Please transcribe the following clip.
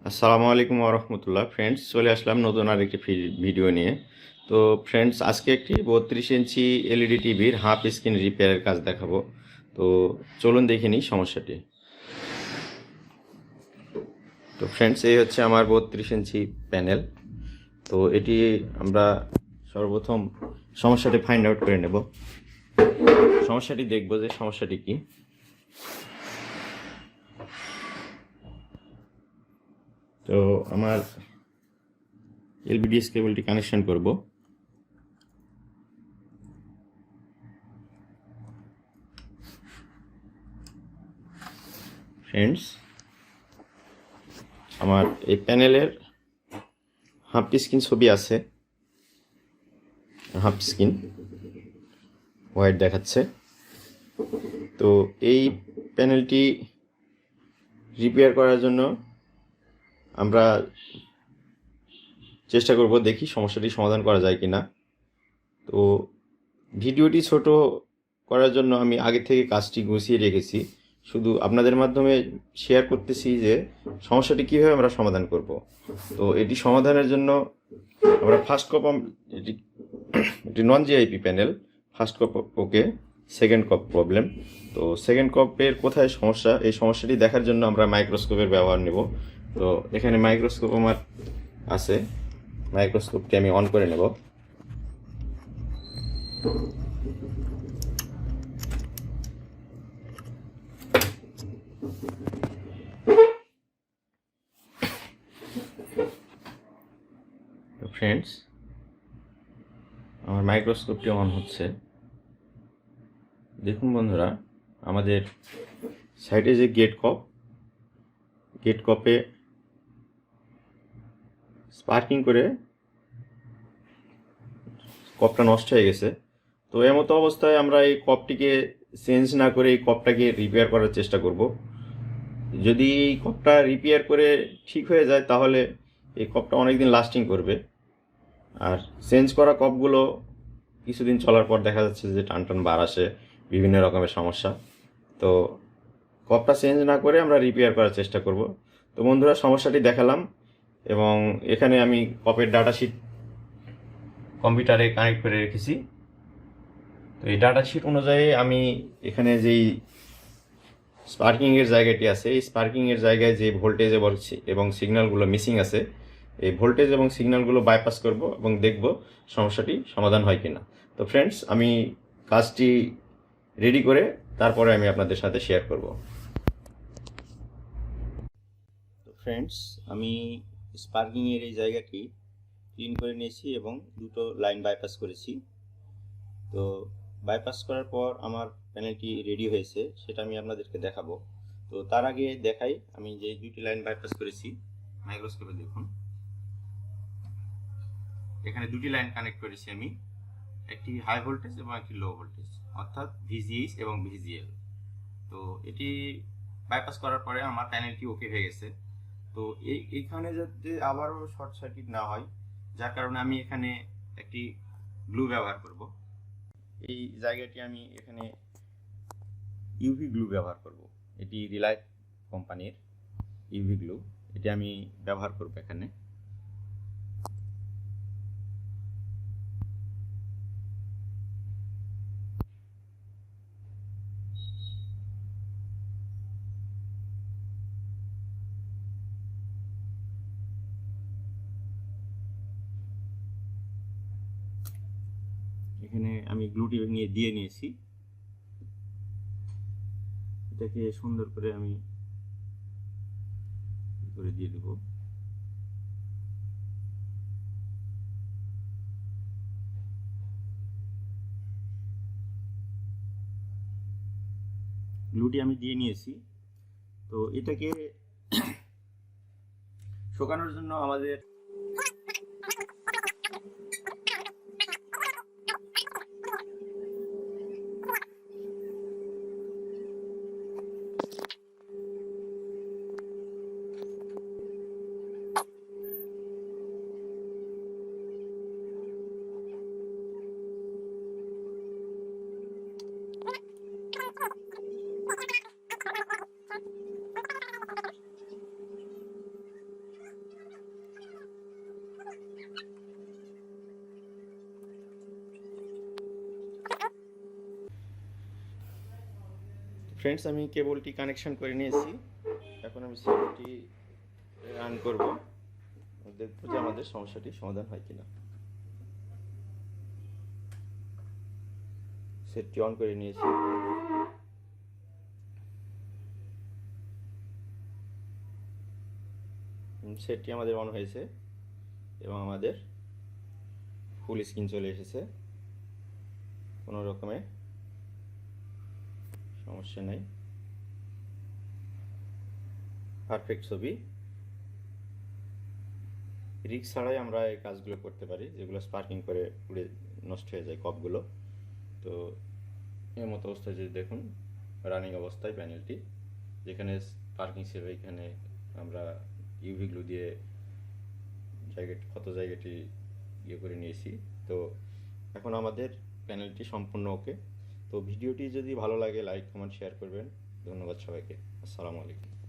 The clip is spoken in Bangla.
আসসালামু আলাইকুম ওয়া রাহমাতুল্লাহ। ফ্রেন্ডস, চলে আসলাম নতুন আরেকটি ভিডিও নিয়ে। তো ফ্রেন্ডস, আজকে একটি 32 ইঞ্চি এলইডি টিভির হাফ স্ক্রিন রিপেয়ারের কাজ দেখাবো। তো চলুন দেখে নিই সমস্যাটি। তো ফ্রেন্ডস, এই হচ্ছে আমার 32 ইঞ্চি প্যানেল। তো এটি আমরা সর্বপ্রথম সমস্যাটি ফাইন্ড আউট করে নেব। সমস্যাটি দেখব যে সমস্যাটি কি। তো আমার এলবিডিএস কেবলটি কানেকশন করব। ফ্রেন্ডস, আমার এই প্যানেলের হাফ স্ক্রিন ছবি আছে, হাফ স্ক্রিন হোয়াইট দেখাচ্ছে। তো এই প্যানেলটি রিপেয়ার করার জন্য আমরা চেষ্টা করব, দেখি সমস্যাটি সমাধান করা যায় কিনা। তো ভিডিওটি ছোট করার জন্য আমি আগে থেকে কাজটি গুছিয়ে রেখেছি, শুধু আপনাদের মাধ্যমে শেয়ার করতেছি যে সমস্যাটি কীভাবে আমরা সমাধান করব। তো এটি সমাধানের জন্য আমরা ফার্স্ট কপ, এটি নন জিআইপি প্যানেল, ফার্স্ট কপ ওকে, সেকেন্ড কপ প্রবলেম। তো সেকেন্ড কপের কোথায় সমস্যা, এই সমস্যাটি দেখার জন্য আমরা মাইক্রোস্কোপের ব্যবহার নেব। তো এখানে মাইক্রোস্কোপ আমার আছে, মাইক্রোস্কোপটি আমি অন করে নেব। তো ফ্রেন্ডস, আমার মাইক্রোস্কোপটি অন হচ্ছে। দেখুন বন্ধুরা, আমাদের সাইডে যে গেট কপে স্পার্কিং করে কপটা নষ্ট হয়ে গেছে। তো এমতো অবস্থায় আমরা এই কপটিকে চেঞ্জ না করে এই কপটাকে রিপেয়ার করার চেষ্টা করব। যদি এই কপটা রিপেয়ার করে ঠিক হয়ে যায় তাহলে এই কপটা অনেক দিন লাস্টিং করবে। আর চেঞ্জ করা কপগুলো কিছুদিন চলার পর দেখা যাচ্ছে যে টান টান বার আসে, বিভিন্ন রকমের সমস্যা। তো কপটা চেঞ্জ না করে আমরা রিপেয়ার করার চেষ্টা করব। তো বন্ধুরা, সমস্যাটি দেখালাম এবং এখানে আমি কপের ডাটা শিট কম্পিউটারে কানেক্ট করে রেখেছি। তো এই ডাটা শিট অনুযায়ী আমি এখানে যেই স্পার্কিংয়ের জায়গাটি আছে, এই স্পার্কিংয়ের জায়গায় যে ভোল্টেজ এবং সিগন্যালগুলো মিসিং আছে, এই ভোল্টেজ এবং সিগন্যালগুলো বাইপাস করব এবং দেখব সমস্যাটি সমাধান হয় কিনা। তো ফ্রেন্ডস, আমি কাজটি রেডি করে তারপরে আমি আপনাদের সাথে শেয়ার করব। তো ফ্রেন্ডস, আমি স্পার্কিংয়ের এই জায়গাটি ক্লিন করে নিয়েছি এবং দুটো লাইন বাইপাস করেছি। তো বাইপাস করার পর আমার প্যানেলটি রেডি হয়েছে, সেটা আমি আপনাদেরকে দেখাবো। তো তার আগে দেখাই আমি যে দুটি লাইন বাইপাস করেছি। মাইক্রোস্কোপে দেখুন, এখানে দুটি লাইন কানেক্ট করেছি আমি, একটি হাই ভোল্টেজ এবং একটি লো ভোল্টেজ, অর্থাৎ ভিজিএইচ এবং ভিজিএল। তো এটি বাইপাস করার পরে আমার প্যানেলটি ওকে হয়ে গেছে। তো এইখানে যাতে আবারও শর্ট সার্কিট না হয়, যার কারণে আমি এখানে একটি গ্লু ব্যবহার করব। এই জায়গাটি আমি এখানে ইউভি গ্লু ব্যবহার করব। এটি রিলায়েন্স কোম্পানির ইউভি গ্লু, এটি আমি ব্যবহার করব এখানে। এখানে আমি গ্লুটি দিয়ে নিয়েছি, এটাকে সুন্দর করে আমি করে দিয়ে দেব। গ্লুটি আমি দিয়ে নিয়েছি। তো এটাকে শুকানোর জন্য আমাদের ফ্রেন্ডস, আমি কেবলটি কানেকশন করে নিয়েছি। এখন আমি সেটটি রান করব, দেখবো যে আমাদের সমস্যাটি সমাধান হয় কিনা। সেটটি অন করে নিয়েছি। সেটটি আমাদের অন হয়েছে এবং আমাদের ফুল স্ক্রিন চলে এসেছে। কোনো রকমে সমস্যা নেই, পারফেক্ট ছবি। রিস্ক ছাড়াই আমরা এই কাজগুলো করতে পারি, যেগুলো স্পার্কিং করে পুড়ে নষ্ট হয়ে যায় কপগুলো। তো এর মতো অবস্থায় যদি দেখুন, রানিং অবস্থায় প্যানেলটি, যেখানে পার্কিং সেভ, এখানে আমরা ইউভি গ্লু দিয়ে জায়গাটি ইয়ে করে নিয়েছি। তো এখন আমাদের প্যানেলটি সম্পূর্ণ ওকে। তো ভিডিওটি যদি ভালো লাগে লাইক কমেন্ট শেয়ার করবেন। ধন্যবাদ সবাইকে। আসসালামু আলাইকুম।